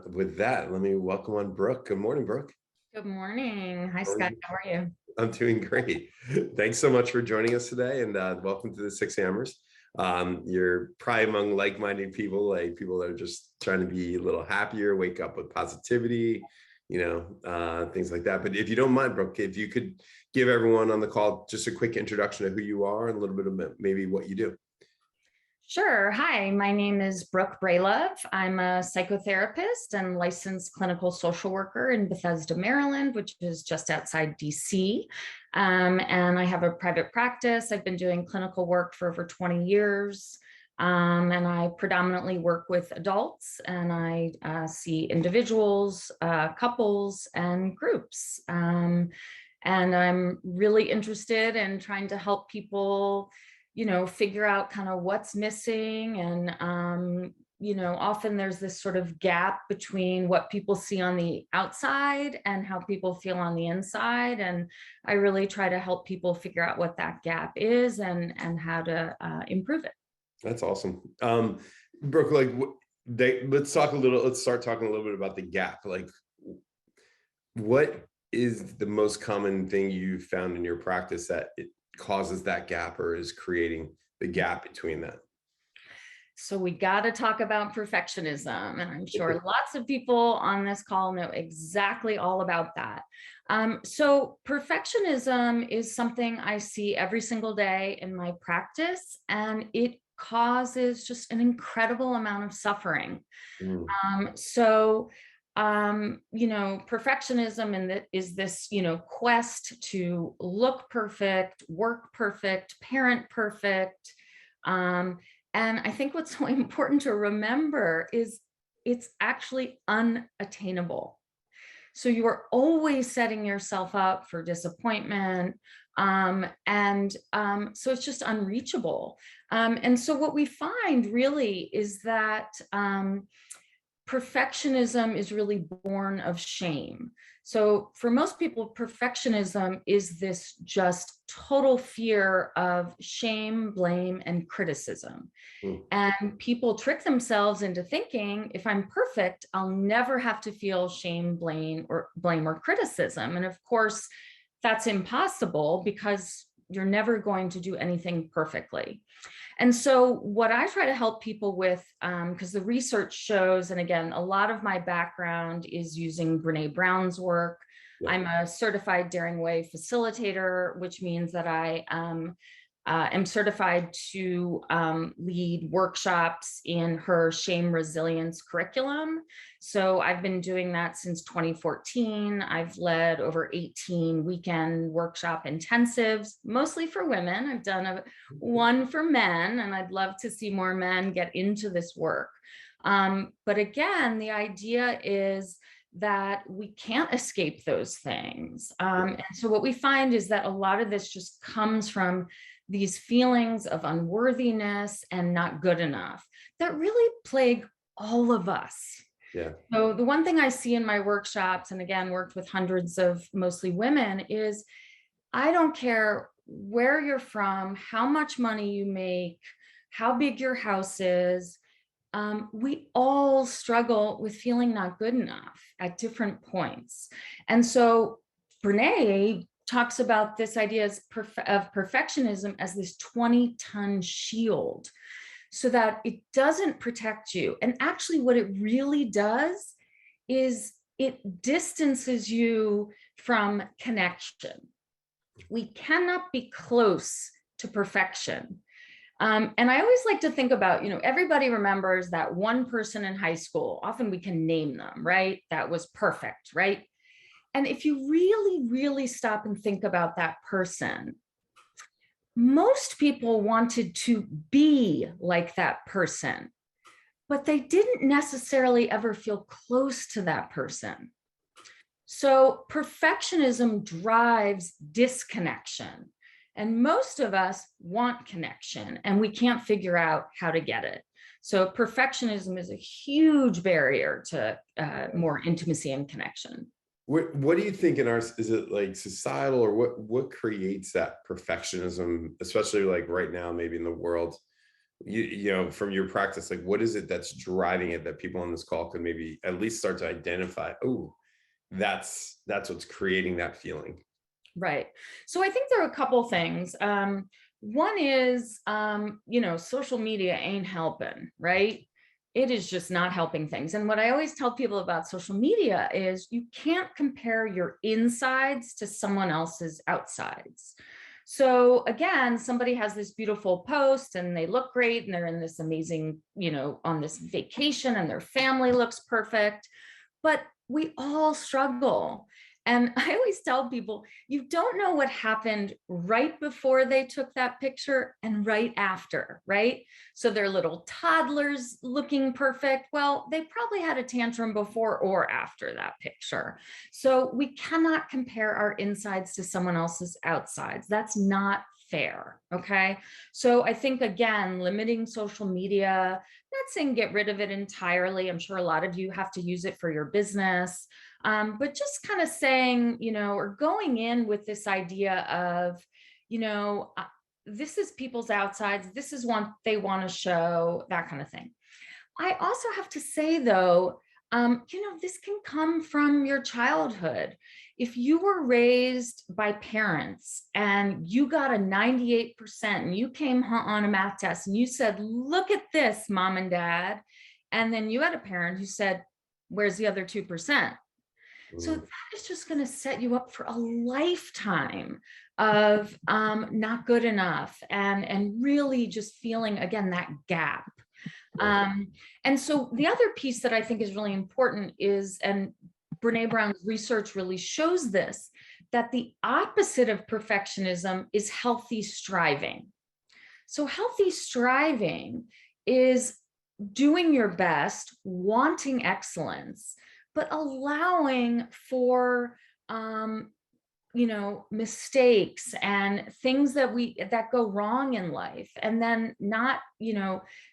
with that, let me welcome on Brooke. Good morning, Brooke. Good morning. Hi, How are Skye. you? How are you? I'm doing great. Thanks so much for joining us today, and welcome to the Six Hammers. You're probably among like-minded people, like people that are just trying to be a little happier, wake up with positivity, things like that. But if you don't mind, Brooke, if you could give everyone on the call just a quick introduction of who you are and a little bit of maybe what you do. Sure. Hi, my name is Brooke Braylove. I'm a psychotherapist and licensed clinical social worker in Bethesda, Maryland, which is just outside DC. And I have a private practice. I've been doing clinical work for over 20 years. And I predominantly work with adults, and I see individuals, couples, and groups. And I'm really interested in trying to help people figure out kind of what's missing. And, often there's this sort of gap between what people see on the outside and how people feel on the inside. And I really try to help people figure out what that gap is and how to improve it. That's awesome. Brooke, let's start talking a little bit about the gap. Like, what is the most common thing you've found in your practice that it causes that gap or is creating the gap between that? So we got to talk about perfectionism. And I'm sure lots of people on this call know exactly all about that. So perfectionism is something I see every single day in my practice, and it causes just an incredible amount of suffering. Mm. Perfectionism is this, quest to look perfect, work perfect, parent perfect. And I think what's so important to remember is it's actually unattainable. So you are always setting yourself up for disappointment. So it's just unreachable. And so what we find really is that perfectionism is really born of shame. So for most people, perfectionism is this just total fear of shame, blame, and criticism. Mm. And people trick themselves into thinking, if I'm perfect, I'll never have to feel shame, blame or criticism. And of course, that's impossible because you're never going to do anything perfectly. And so what I try to help people with, because the research shows, and again, a lot of my background is using Brene Brown's work. Yeah. I'm a certified Daring Way facilitator, which means that I am certified to lead workshops in her shame resilience curriculum. So I've been doing that since 2014. I've led over 18 weekend workshop intensives, mostly for women. I've done one for men, and I'd love to see more men get into this work. But again, the idea is that we can't escape those things. And so what we find is that a lot of this just comes from these feelings of unworthiness and not good enough that really plague all of us. Yeah. So the one thing I see in my workshops, and again, worked with hundreds of mostly women, is I don't care where you're from, how much money you make, how big your house is. We all struggle with feeling not good enough at different points. And so Brene talks about this idea of perfectionism as this 20-ton shield, so that it doesn't protect you. And actually what it really does is it distances you from connection. We cannot be close to perfection. And I always like to think about, everybody remembers that one person in high school. Often we can name them, right? That was perfect, right? And if you really, really stop and think about that person, most people wanted to be like that person, but they didn't necessarily ever feel close to that person. So perfectionism drives disconnection. And most of us want connection, and we can't figure out how to get it. So perfectionism is a huge barrier to more intimacy and connection. What do you think is it like societal, or what creates that perfectionism, especially like right now, maybe in the world you know, from your practice, like what is it that's driving it that people on this call could maybe at least start to identify, oh, that's what's creating that feeling. Right. So I think there are a couple things. One is, social media ain't helping, right? It is just not helping things. And what I always tell people about social media is you can't compare your insides to someone else's outsides. So again, somebody has this beautiful post and they look great and they're in this amazing, on this vacation and their family looks perfect, but we all struggle. And I always tell people, you don't know what happened right before they took that picture and right after, right? So they're little toddlers looking perfect. Well, they probably had a tantrum before or after that picture. So we cannot compare our insides to someone else's outsides. That's not fair. Okay. So I think, again, limiting social media, not saying get rid of it entirely. I'm sure a lot of you have to use it for your business. But just kind of saying, or going in with this idea of, this is people's outsides, this is what they want to show, that kind of thing. I also have to say, though, this can come from your childhood. If you were raised by parents and you got a 98% and you came on a math test and you said, look at this, mom and dad, and then you had a parent who said, where's the other 2%? So that is just going to set you up for a lifetime of not good enough and really just feeling, again, that gap. And so the other piece that I think is really important is, and Brene Brown's research really shows this, that the opposite of perfectionism is healthy striving. So healthy striving is doing your best, wanting excellence, but allowing for mistakes and things that go wrong in life, and then not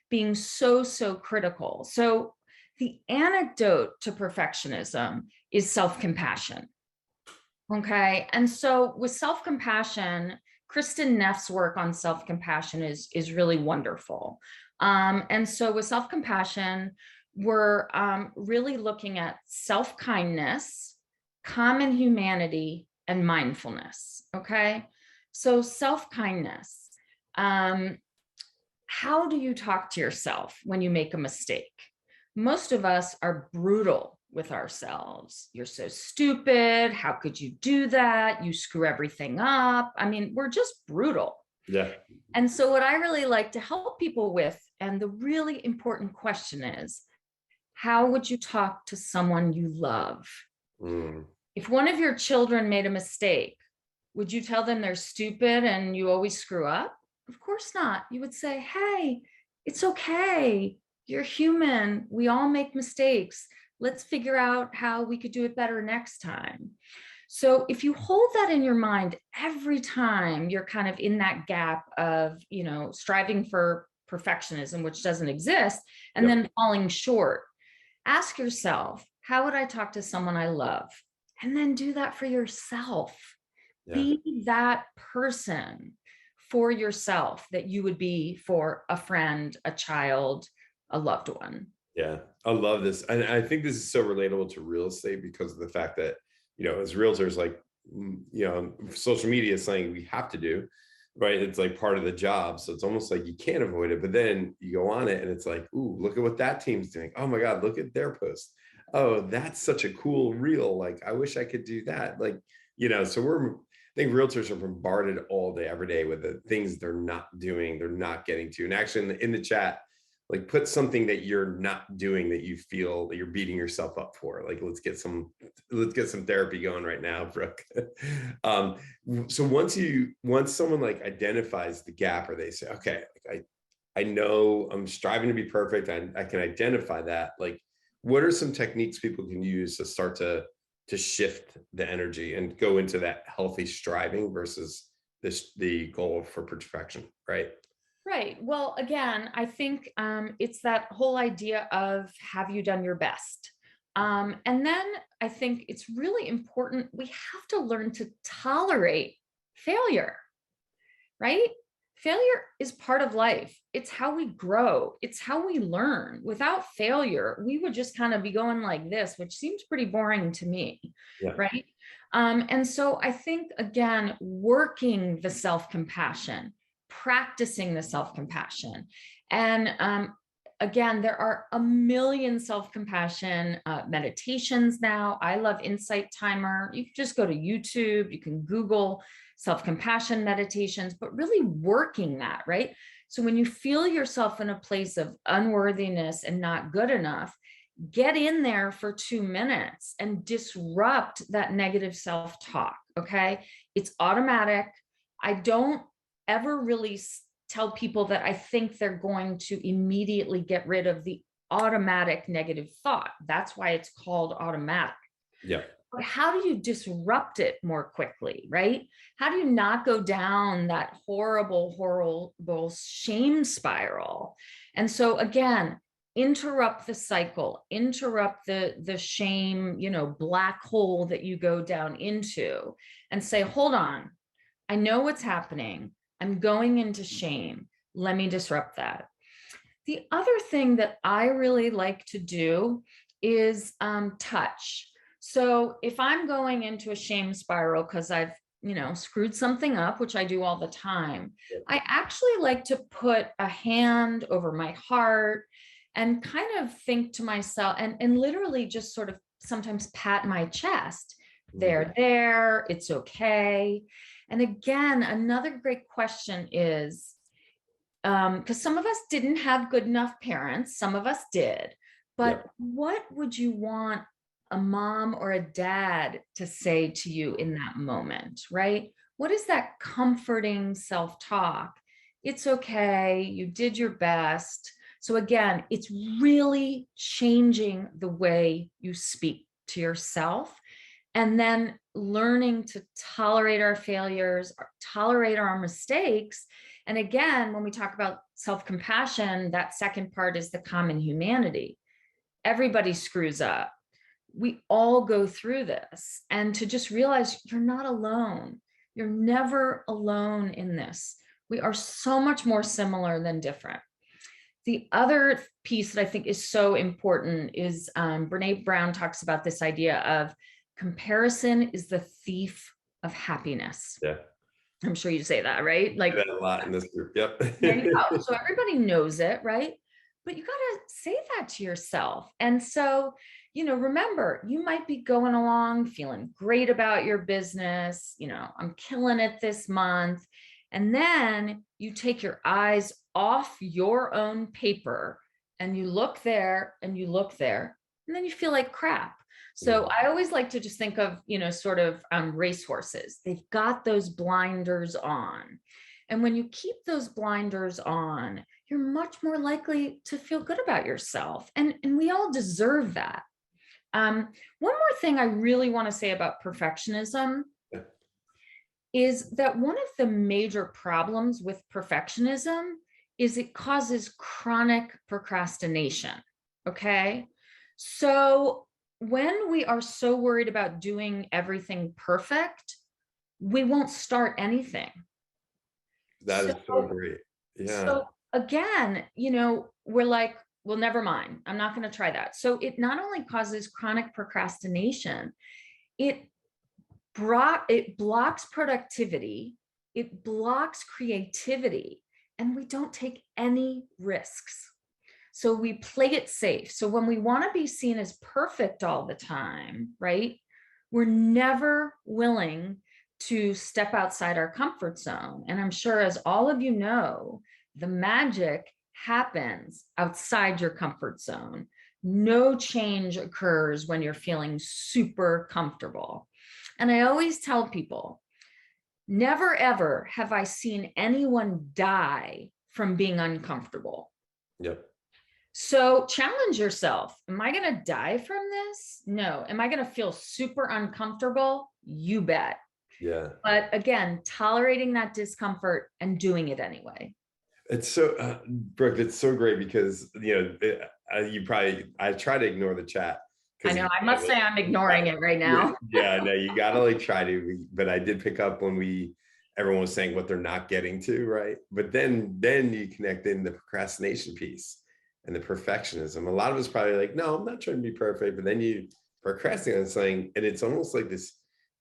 being so critical. So the antidote to perfectionism is self-compassion. Okay. And so with self-compassion, Kristen Neff's work on self-compassion is really wonderful. And so with self-compassion, we're really looking at self-kindness, common humanity, and mindfulness. Okay. So self-kindness. How do you talk to yourself when you make a mistake? Most of us are brutal with ourselves. You're so stupid. How could you do that? You screw everything up. I mean, we're just brutal. Yeah. And so what I really like to help people with, and the really important question is, how would you talk to someone you love? If one of your children made a mistake, would you tell them they're stupid and you always screw up? Of course not. You would say, hey, it's okay. You're human. We all make mistakes. Let's figure out how we could do it better next time. So if you hold that in your mind every time you're kind of in that gap of, striving for perfectionism, which doesn't exist, and Yep. then falling short, ask yourself, how would I talk to someone I love? And then do that for yourself. Yeah. Be that person for yourself that you would be for a friend, a child, a loved one. Yeah, I love this. And I think this is so relatable to real estate because of the fact that, as realtors, like, social media is something we have to do, right? It's like part of the job. So it's almost like you can't avoid it. But then you go on it and it's like, ooh, look at what that team's doing. Oh my God, look at their post. Oh, that's such a cool reel. Like, I wish I could do that. Like, so I think realtors are bombarded all day, every day with the things they're not doing, they're not getting to. And actually in the chat, like put something that you're not doing that you feel that you're beating yourself up for. Like let's get some therapy going right now, Brooke. So once someone like identifies the gap, or they say, okay, like I know I'm striving to be perfect, I can identify that. Like, what are some techniques people can use to start to shift the energy and go into that healthy striving versus the goal for perfection, right? Right. Well, again, I think it's that whole idea of have you done your best? And then I think it's really important. We have to learn to tolerate failure, right? Failure is part of life. It's how we grow. It's how we learn. Without failure, we would just kind of be going like this, which seems pretty boring to me, Yeah. right? And so I think, again, working the self-compassion, practicing the self-compassion. And again, there are a million self-compassion meditations now. I love Insight Timer. You can just go to YouTube, you can Google self-compassion meditations, but really working that, right? So when you feel yourself in a place of unworthiness and not good enough, get in there for 2 minutes and disrupt that negative self-talk. Okay. It's automatic. I don't ever really tell people that I think they're going to immediately get rid of the automatic negative thought. That's why it's called automatic. Yeah. But how do you disrupt it more quickly, right? How do you not go down that horrible, horrible shame spiral? And so again, interrupt the cycle, interrupt the shame, black hole that you go down into, and say, hold on, I know what's happening. I'm going into shame. Let me disrupt that. The other thing that I really like to do is touch. So if I'm going into a shame spiral because I've, screwed something up, which I do all the time, I actually like to put a hand over my heart and kind of think to myself and literally just sort of sometimes pat my chest. There, it's okay. And again, another great question is, because some of us didn't have good enough parents, some of us did, but what would you want a mom or a dad to say to you in that moment, right? What is that comforting self-talk? It's okay, you did your best. So again, it's really changing the way you speak to yourself, and then learning to tolerate our failures, tolerate our mistakes. And again, when we talk about self-compassion, that second part is the common humanity. Everybody screws up. We all go through this. And to just realize you're not alone. You're never alone in this. We are so much more similar than different. The other piece that I think is so important is Brene Brown talks about this idea of comparison is the thief of happiness. Yeah. I'm sure you say that, right? Like that a lot in this group. Yep. there you go. So everybody knows it, right? But you got to say that to yourself. And so, remember, you might be going along feeling great about your business. I'm killing it this month. And then you take your eyes off your own paper and you look there and you look there, and then you feel like crap. So I always like to just think of, sort of racehorses. They've got those blinders on. And when you keep those blinders on, you're much more likely to feel good about yourself. And we all deserve that. One more thing I really want to say about perfectionism is that one of the major problems with perfectionism is it causes chronic procrastination. Okay. So when we are so worried about doing everything perfect, we won't start anything. That is so great. Yeah. So again, we're like, well, never mind. I'm not going to try that. So it not only causes chronic procrastination, it blocks productivity, it blocks creativity, and we don't take any risks. So we play it safe. So when we want to be seen as perfect all the time, right? We're never willing to step outside our comfort zone. And I'm sure, as all of you know, the magic happens outside your comfort zone. No change occurs when you're feeling super comfortable. And I always tell people, never ever have I seen anyone die from being uncomfortable. Yep. So challenge yourself. Am I going to die from this? No. Am I going to feel super uncomfortable? You bet. Yeah. But again, tolerating that discomfort and doing it anyway. It's so, Brooke, it's so great because, I try to ignore the chat. I know, I must say I'm ignoring it right now. Yeah, no, you gotta try to, but I did pick up when everyone was saying what they're not getting to, right? But then you connect in the procrastination piece and the perfectionism. A lot of us probably like, no, I'm not trying to be perfect, but then you procrastinate on something, and it's almost like this,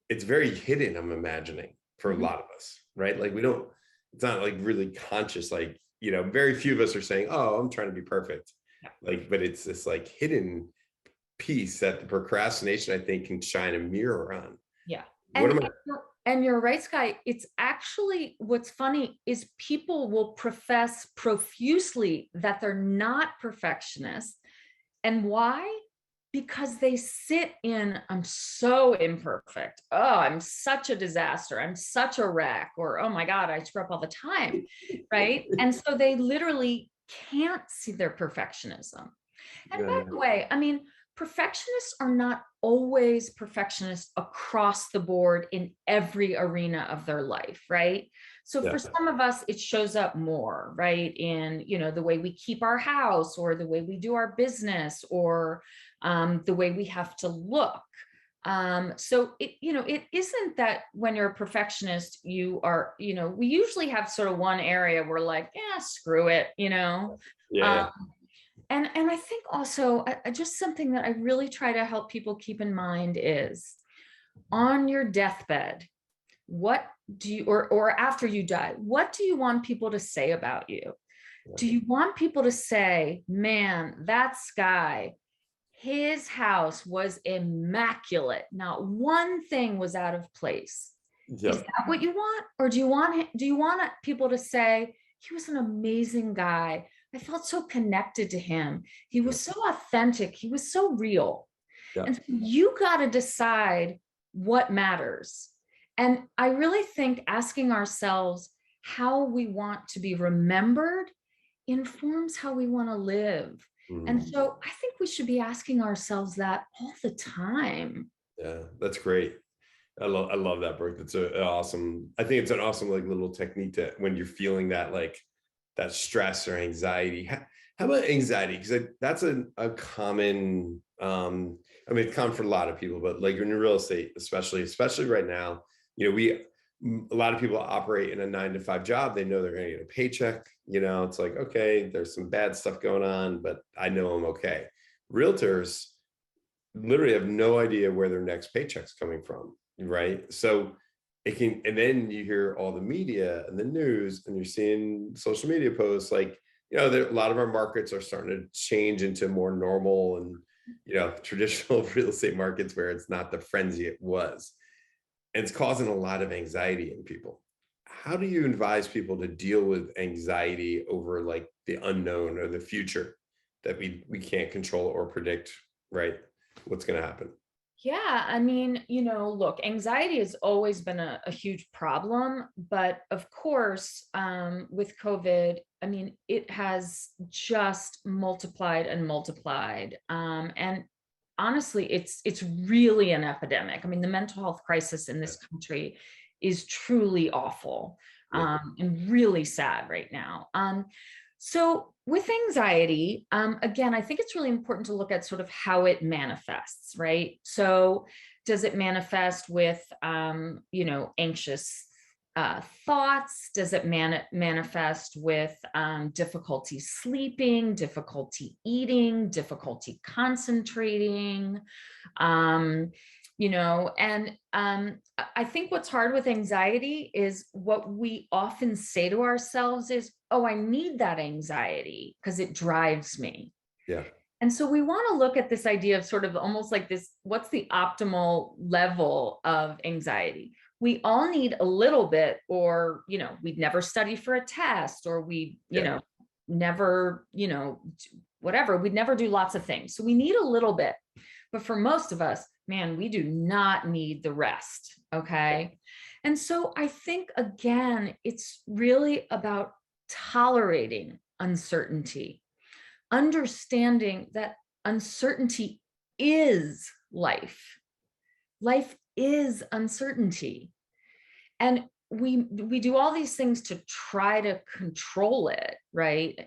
it's very hidden, I'm imagining, for a Mhm. lot of us, right? Like we don't, it's not like really conscious, like, very few of us are saying, oh, I'm trying to be perfect. Yeah. Like, but it's this like hidden piece that the procrastination, I think, can shine a mirror on. Yeah. What am I? And you're right, Skye. It's actually what's funny is people will profess profusely that they're not perfectionists. And why? Because they sit in, I'm so imperfect. Oh, I'm such a disaster. I'm such a wreck. Or, oh my God, I screw up all the time. Right. And so they literally can't see their perfectionism. And by Yeah, the way, I mean, perfectionists are not always perfectionists across the board in every arena of their life, right? So for yeah, some of us, it shows up more, right? In, the way we keep our house or the way we do our business or the way we have to look. So it isn't that when you're a perfectionist, you are, we usually have sort of one area where like, yeah, screw it, yeah, um, yeah. and I think also just something that I really try to help people keep in mind is on your deathbed, what do you, or after you die, what do you want people to say about you? Yeah. Do you want people to say, man, that Skye, his house was immaculate. Not one thing was out of place. Is Yep. that what you want? Or do you want people to say, he was an amazing guy. I felt so connected to him. He was Yep. so authentic. He was so real. And Yep. so you got to decide what matters. And I really think asking ourselves how we want to be remembered informs how we want to live. And Mm. so I think we should be asking ourselves that all the time. Yeah, that's great. I love that, Brooke. That's an awesome. I think it's an awesome like little technique to when you're feeling that like that stress or anxiety. How about anxiety? Because that's a common. I mean, it's common for a lot of people, but like in real estate, especially right now, we a lot of people operate in a 9 to 5 job. They know they're going to get a paycheck. It's like, okay, there's some bad stuff going on, but I know I'm okay. Realtors literally have no idea where their next paycheck's coming from, right? So it can, and then you hear all the media and the news, and you're seeing social media posts like, a lot of our markets are starting to change into more normal and, traditional real estate markets where it's not the frenzy it was. And it's causing a lot of anxiety in people. How do you advise people to deal with anxiety over like the unknown or the future that we can't control or predict, right? What's going to happen? Yeah, I mean, look, anxiety has always been a huge problem, but of course, with COVID, I mean, it has just multiplied and multiplied. And honestly, it's really an epidemic. I mean, the mental health crisis in Yeah. this country is truly awful, Yeah. and really sad right now. So with anxiety, again, I think it's really important to look at sort of how it manifests, right? So does it manifest with, anxious thoughts? Does it manifest with difficulty sleeping, difficulty eating, difficulty concentrating? Um, and I think what's hard with anxiety is what we often say to ourselves is, oh, I need that anxiety because it drives me. Yeah. And so we want to look at this idea of sort of almost like this, what's the optimal level of anxiety? We all need a little bit, or, we'd never study for a test, or we, Yeah. never, whatever, we'd never do lots of things. So we need a little bit. But for most of us, man, we do not need the rest. Okay. And so I think, again, it's really about tolerating uncertainty, understanding that uncertainty is life. Life is uncertainty. And we do all these things to try to control it, right?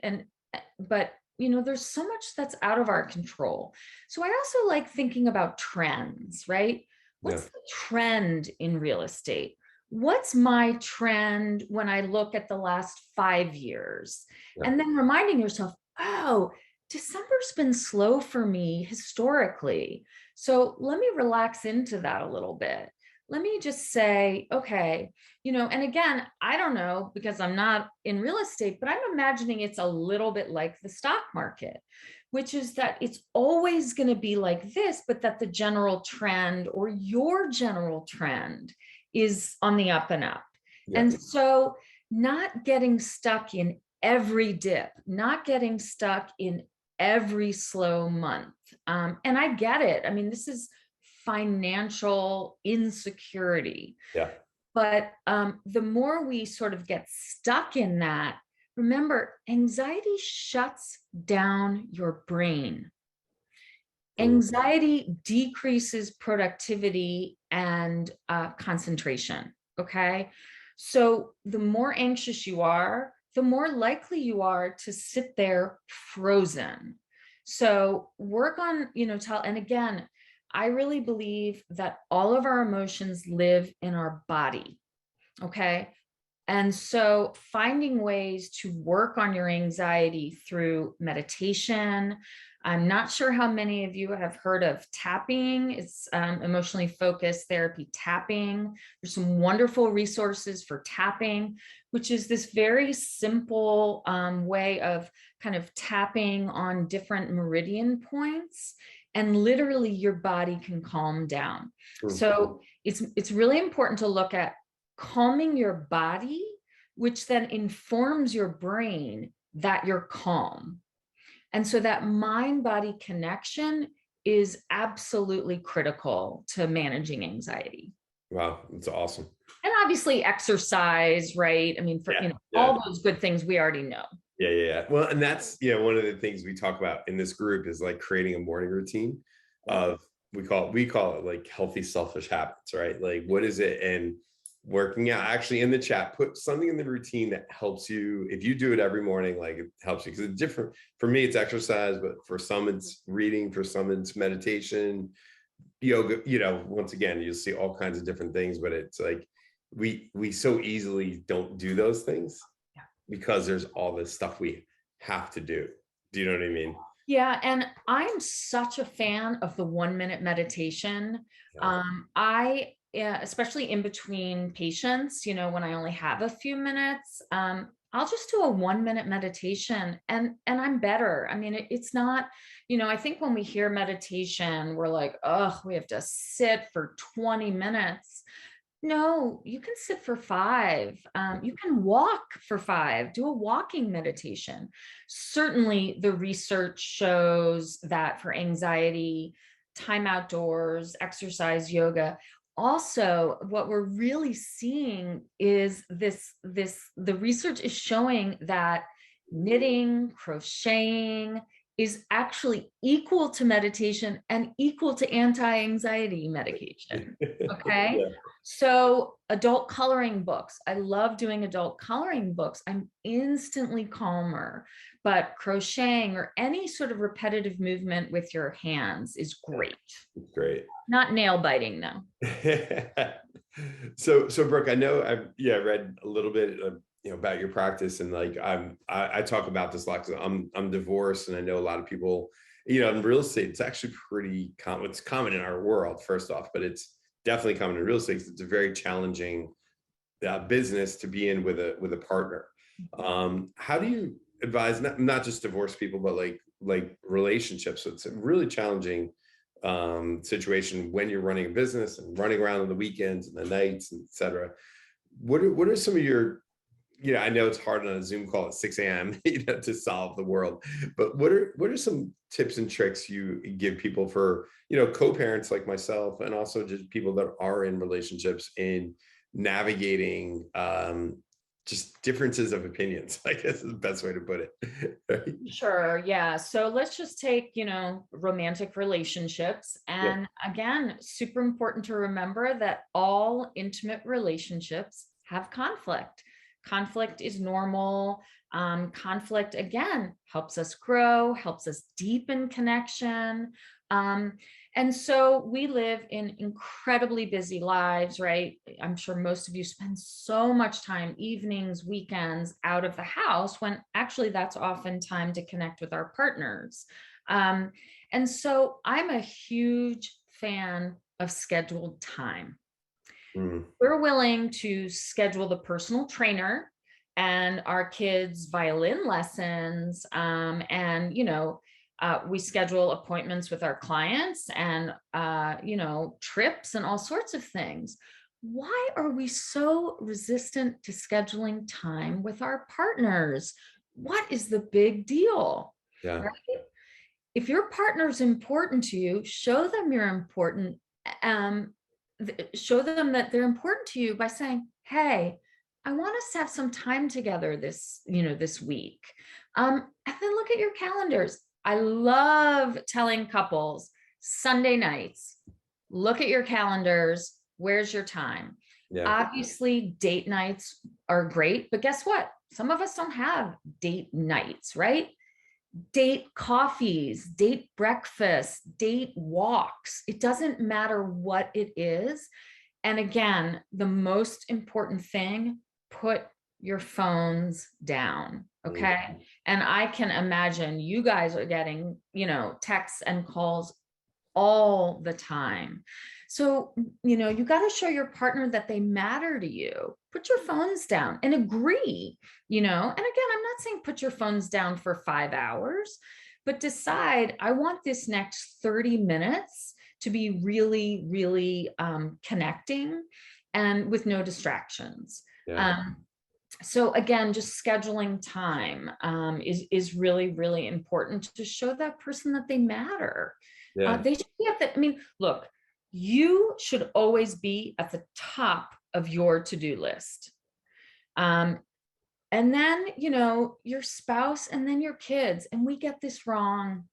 But there's so much that's out of our control. So I also like thinking about trends, right? Yeah. What's the trend in real estate? what's my trend when I look at the last 5 years? Yeah. And then reminding yourself, oh, December's been slow for me historically. So let me relax into that a little bit. Let me just say, okay, and again, I don't know because I'm not in real estate, but I'm imagining it's a little bit like the stock market, which is that it's always going to be like this, but that the general trend or your general trend is on the up and up. Yeah. And so not getting stuck in every dip, not getting stuck in every slow month. And I get it. I mean, this is financial insecurity. Yeah. But the more we sort of get stuck in that, remember, anxiety shuts down your brain. Mm. Anxiety decreases productivity and concentration. Okay. So the more anxious you are, the more likely you are to sit there frozen. So work on, and again, I really believe that all of our emotions live in our body. Okay. And so finding ways to work on your anxiety through meditation. I'm not sure how many of you have heard of tapping. It's emotionally focused therapy tapping. There's some wonderful resources for tapping, which is this very simple way of kind of tapping on different meridian points. And literally your body can calm down. Mm. So it's really important to look at calming your body, which then informs your brain that you're calm. And so that mind body connection is absolutely critical to managing anxiety. Wow, that's awesome. And obviously exercise, right? I mean, for Yeah. Yeah. all those good things we already know. Yeah, yeah, yeah. Well, and that's one of the things we talk about in this group is like creating a morning routine of we call it like healthy selfish habits, right? Like what is it? And working out. Actually, in the chat, put something in the routine that helps you. If you do it every morning, like it helps you because it's different. For me, it's exercise, but for some, it's reading. For some, it's meditation, yoga. Once again, you'll see all kinds of different things, but it's like we so easily don't do those things because there's all this stuff we have to do. Do you know what I mean? Yeah, and I'm such a fan of the 1 minute meditation. Yeah. Especially in between patients, when I only have a few minutes, I'll just do a 1 minute meditation and I'm better. I mean, it's not, I think when we hear meditation, we're like, oh, we have to sit for 20 minutes. No, you can sit for 5. You can walk for 5. Do a walking meditation. Certainly, the research shows that for anxiety, time outdoors, exercise, yoga. Also, what we're really seeing is the research is showing that knitting, crocheting is actually equal to meditation and equal to anti-anxiety medication. Okay. Yeah. So adult coloring books. I love doing adult coloring books. I'm instantly calmer, but crocheting or any sort of repetitive movement with your hands is great. Great. Not nail biting though. So Brooke, I know I've read a little bit of, about your practice, and like I talk about this a lot because I'm divorced, and I know a lot of people, in real estate, it's actually pretty common. It's common in our world, first off, but it's definitely common in real estate because it's a very challenging business to be in with a partner. How do you advise not just divorced people, but like relationships? So it's a really challenging situation when you're running a business and running around on the weekends and the nights, and et cetera. What are some of your, I know it's hard on a Zoom call at 6 a.m. To solve the world, but what are some tips and tricks you give people for, co-parents like myself, and also just people that are in relationships in navigating just differences of opinions, I guess is the best way to put it. Right? Sure. Yeah. So let's just take, romantic relationships. Yeah. And again, super important to remember that all intimate relationships have conflict. Conflict is normal. Conflict, again, helps us grow, helps us deepen connection. And so we live in incredibly busy lives, right? I'm sure most of you spend so much time, evenings, weekends, out of the house, when actually that's often time to connect with our partners. Um, and so I'm a huge fan of scheduled time. Mm, We're willing to schedule the personal trainer and our kids' violin lessons, and we schedule appointments with our clients and trips and all sorts of things. Why are we so resistant to scheduling time with our partners? What is the big deal? yeah. Right? If your partner's important to you, show them you're important. Um, Show them that they're important to you by saying, "Hey, I want us to have some time together this week." And then look at your calendars. I love telling couples Sunday nights, look at your calendars. Where's your time? Yeah. Obviously, date nights are great, but guess what? Some of us don't have date nights, right? Date coffees, date breakfast, date walks. It doesn't matter what it is. And again, the most important thing, put your phones down. Mm, Okay. And I can imagine you guys are getting, texts and calls all the time. So, you got to show your partner that they matter to you. Put your phones down and agree, And again, I'm not saying put your phones down for 5 hours, but decide, I want this next 30 minutes to be really, really connecting and with no distractions. yeah. Um, so again, just scheduling time is really, really important to show that person that they matter. Yeah. They should be at the, I mean, look, you should always be at the top of your to-do list. Um, and then, your spouse and then your kids. And we get this wrong.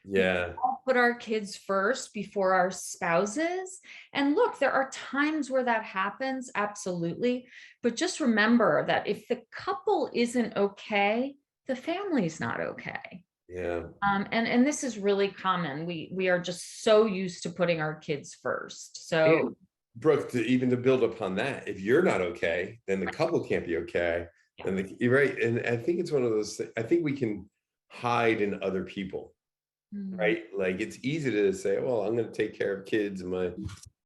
We Yeah. all put our kids first before our spouses. And look, there are times where that happens, absolutely. But just remember that if the couple isn't okay, the family's not okay. Yeah. And this is really common. We are just so used to putting our kids first. So And Brooke, to build upon that, if you're not okay, then the couple can't be okay. yeah. And you're right. And I think it's one of those, I think we can hide in other people, Mm, right? Like it's easy to say, well, I'm going to take care of kids and my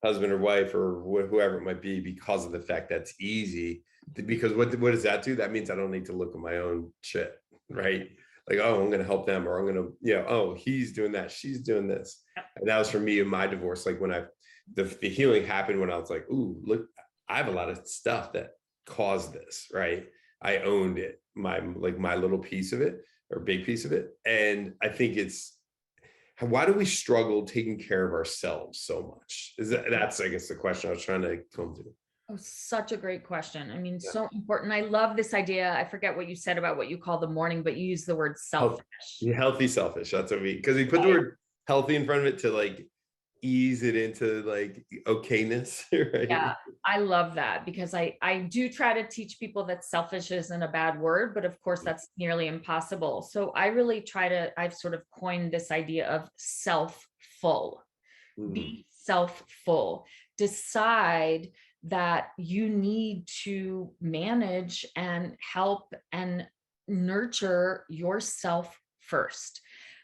husband or wife or whoever it might be because of the fact that's easy. Because what does that do? That means I don't need to look at my own shit, right? Like, oh, I'm going to help them, or I'm going to, oh, he's doing that, she's doing this. And that was for me in my divorce. Like when the healing happened when I was like, ooh, look, I have a lot of stuff that caused this, right? I owned it, my little piece of it or big piece of it. And I think it's, why do we struggle taking care of ourselves so much? That's I guess the question I was trying to come to. oh, such a great question. I mean, Yeah. so important. I love this idea. I forget what you said about what you call the morning, but you use the word Health, selfish. healthy, selfish. That's what because we put the word healthy in front of it to like ease it into like okayness, right? Yeah, I love that because I do try to teach people that selfish isn't a bad word, but of course that's nearly impossible. So I really I've sort of coined this idea of self-full. Mm, Be self-full. Decide that you need to manage and help and nurture yourself first.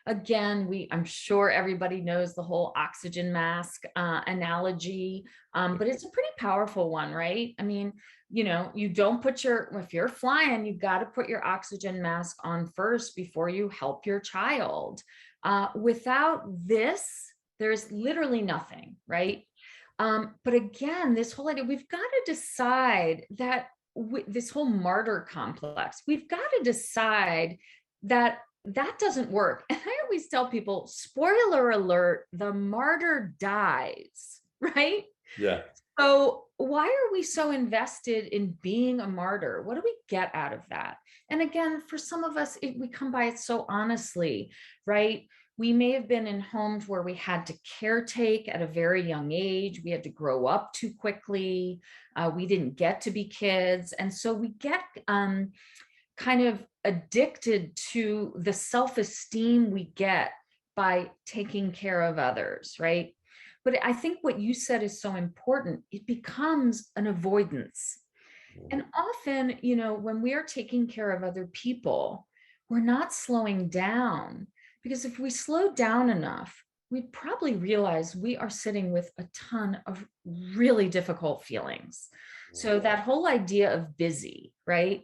Again, I'm sure everybody knows the whole oxygen mask analogy, but it's a pretty powerful one, right? I mean, you don't if you're flying, you've got to put your oxygen mask on first before you help your child. Without this, there's literally nothing, right? But again, this whole idea, we've got to decide that this whole martyr complex, we've got to decide that that doesn't work. And I always tell people, spoiler alert, the martyr dies, right? yeah. So why are we so invested in being a martyr? What do we get out of that? And again, for some of us, we come by it so honestly, right? We may have been in homes where we had to caretake at a very young age. We had to grow up too quickly. We didn't get to be kids. And so we get kind of addicted to the self-esteem we get by taking care of others, right? But I think what you said is so important. It becomes an avoidance. And often, when we are taking care of other people, we're not slowing down, because if we slow down enough, we'd probably realize we are sitting with a ton of really difficult feelings. So that whole idea of busy, right?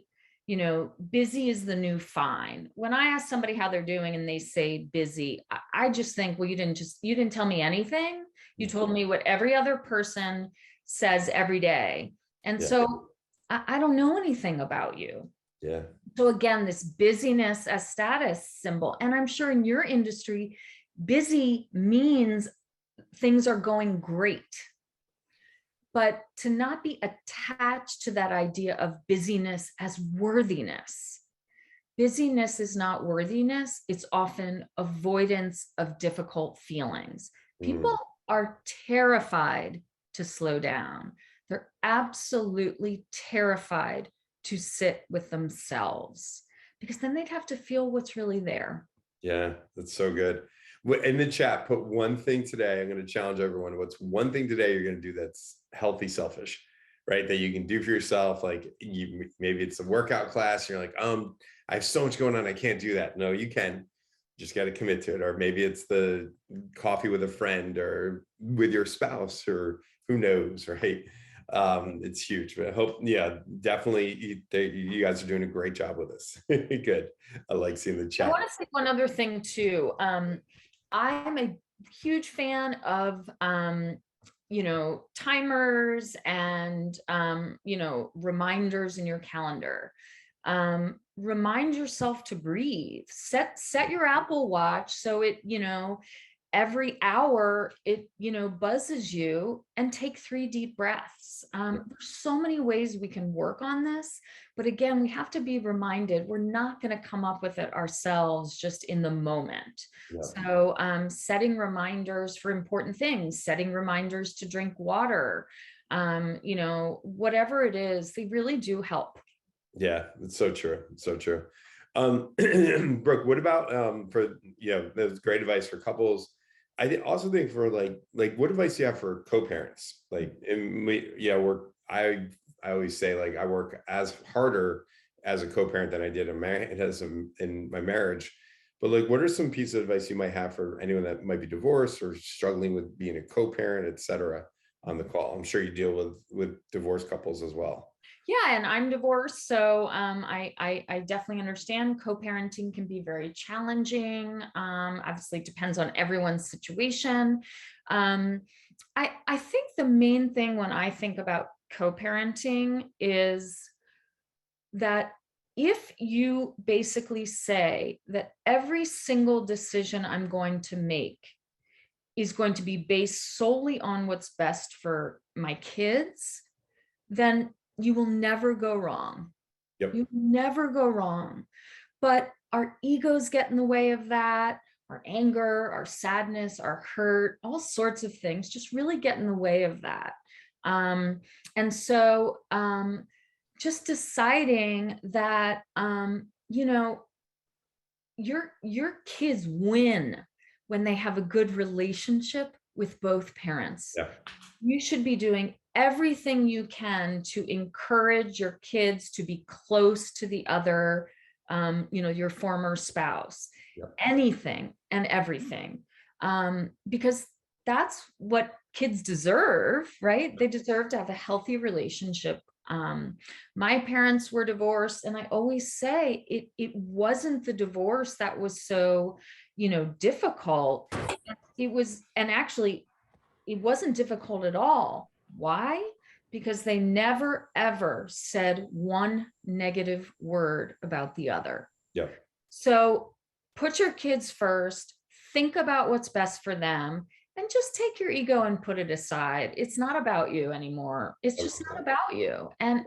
Busy is the new fine. When I ask somebody how they're doing and they say busy, I just think, well, you didn't tell me anything. You told me what every other person says every day. And Yeah. so I don't know anything about you. Yeah. So again, this busyness as status symbol. And I'm sure in your industry, busy means things are going great. But to not be attached to that idea of busyness as worthiness. Busyness is not worthiness. It's often avoidance of difficult feelings. People Mm. are terrified to slow down. They're absolutely terrified to sit with themselves, because then they'd have to feel what's really there. Yeah, that's so good. In the chat, put one thing today. I'm going to challenge everyone. What's one thing today you're going to do that's healthy, selfish, right? That you can do for yourself. Like maybe it's a workout class. You're like, I have so much going on. I can't do that. No, you can. Just got to commit to it. Or maybe it's the coffee with a friend or with your spouse, or who knows, right? It's huge. But I hope, yeah, definitely you guys are doing a great job with this. Good. I like seeing the I chat. want to say one other thing too. I'm a huge fan of timers and reminders in your calendar. Remind yourself to breathe. Set your Apple Watch so it, every hour it, buzzes you, and take 3 deep breaths. There's so many ways we can work on this, but again, we have to be reminded we're not going to come up with it ourselves just in the moment. Yeah. So setting reminders for important things, setting reminders to drink water, whatever it is, they really do help. Yeah, it's so true. It's so true. Brooke, what about for that was great advice for couples. Also think for like what advice do you have for co-parents? Like, and I always say, like, I work as harder as a co-parent than I did in my marriage. But like, what are some pieces of advice you might have for anyone that might be divorced or struggling with being a co-parent, et cetera, on the call? I'm sure you deal with divorced couples as well. Yeah, and I'm divorced, so I definitely understand co-parenting can be very challenging. Obviously, it depends on everyone's situation. I think the main thing when I think about co-parenting is that if you basically say that every single decision I'm going to make is going to be based solely on what's best for my kids, then you will never go wrong. Yep. You never go wrong. But our egos get in the way of that. Our anger, our sadness, our hurt, all sorts of things just really get in the way of that. And so just deciding that, your kids win when they have a good relationship with both parents. Yeah. You should be doing everything you can to encourage your kids to be close to the other, your former spouse. Yep. Anything and everything, because that's what kids deserve, right? They deserve to have a healthy relationship. My parents were divorced, and I always say it wasn't the divorce that was so, difficult. It was, and actually, it wasn't difficult at all. Why? Because they never, ever said one negative word about the other. Yeah. So put your kids first, think about what's best for them, and just take your ego and put it aside. It's not about you anymore. It's just not about you. And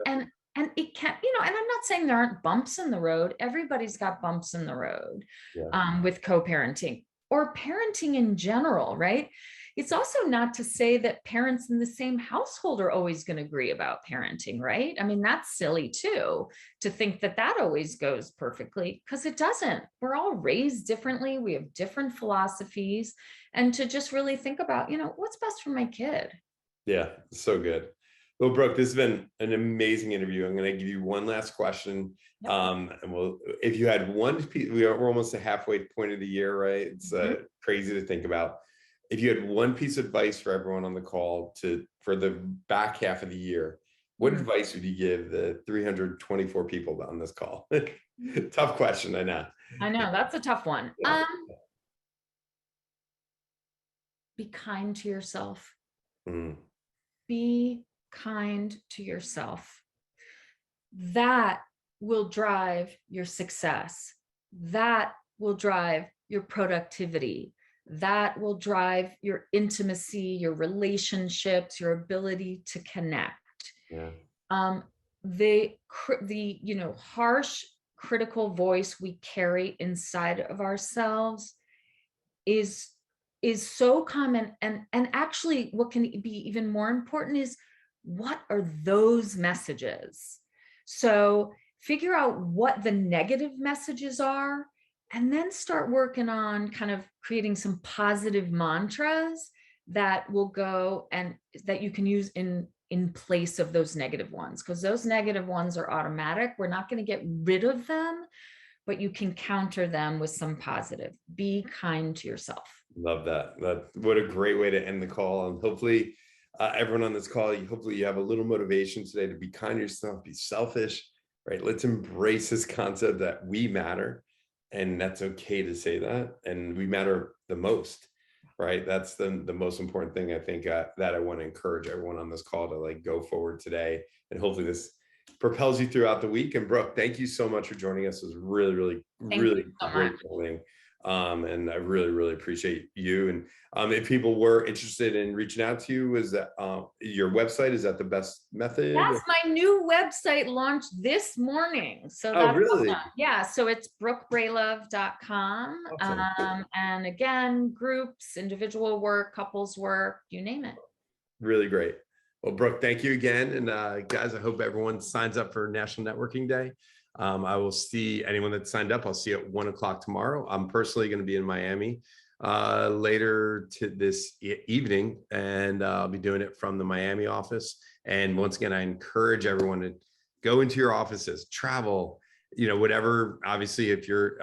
it can't, and I'm not saying there aren't bumps in the road. Everybody's got bumps in the road Yeah. with co-parenting or parenting in general, right? it's also not to say that parents in the same household are always going to agree about parenting, right? I mean, that's silly too, to think that that always goes perfectly, because it doesn't. We're all raised differently. We have different philosophies. And to just really think about, what's best for my kid. Yeah, so good. Well, Brooke, this has been an amazing interview. I'm going to give you one last question. Yep. And if you had one piece, we're almost a halfway point of the year, right? It's crazy to think about. If you had one piece of advice for everyone on the call for the back half of the year, what advice would you give the 324 people on this call? Tough question, I know. I know, that's a tough one. Yeah. Be kind to yourself. Mm. Be kind to yourself. That will drive your success. That will drive your productivity. That will drive your intimacy, your relationships, your ability to connect. Yeah. The harsh critical voice we carry inside of ourselves is so common, and actually what can be even more important is, what are those messages? So figure out what the negative messages are, and then start working on kind of creating some positive mantras that will go and that you can use in place of those negative ones, because those negative ones are automatic. We're not going to get rid of them, but you can counter them with some positive. Be kind to yourself. Love that. What a great way to end the call. And hopefully everyone on this call, hopefully you have a little motivation today to be kind to yourself, be selfish, right? Let's embrace this concept that we matter, and that's okay to say that. And we matter the most, right? That's the most important thing, I think, that I want to encourage everyone on this call to go forward today. And hopefully this propels you throughout the week. And Brooke, thank you so much for joining us. It was really, really, really great meeting. And I really, really appreciate you. And if people were interested in reaching out to you, is that your website? Is that the best method? Yes, my new website launched this morning. So that's really? Awesome. Yeah. So it's brookebraylove.com. Awesome. And again, groups, individual work, couples work, you name it. Really great. Well, Brooke, thank you again. And guys, I hope everyone signs up for National Networking Day. I will see anyone that signed up. I'll see you at 1 o'clock tomorrow. I'm personally going to be in Miami later to this evening, and I'll be doing it from the Miami office. And once again, I encourage everyone to go into your offices, travel, whatever. Obviously, if you're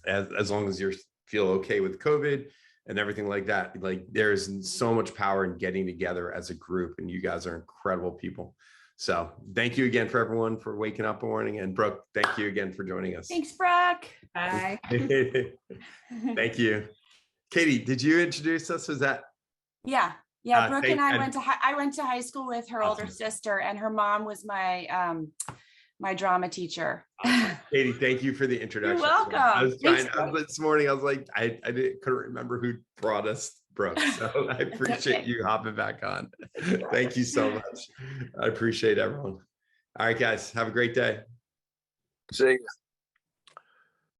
as long as you feel okay with COVID and everything like that, there's so much power in getting together as a group, and you guys are incredible people. So thank you again for everyone for waking up in the morning. And Brooke, thank you again for joining us. Thanks, Brooke. Bye. Thank you. Katie, did you introduce us? Was that? Yeah. Brooke and I went to high school with her older sister, and her mom was my my drama teacher. Awesome. Katie, thank you for the introduction. You're welcome. This morning I was like, I couldn't remember who brought us Brooke. So I appreciate you hopping back on. Thank you so much. I appreciate everyone. All right, guys, have a great day. See you.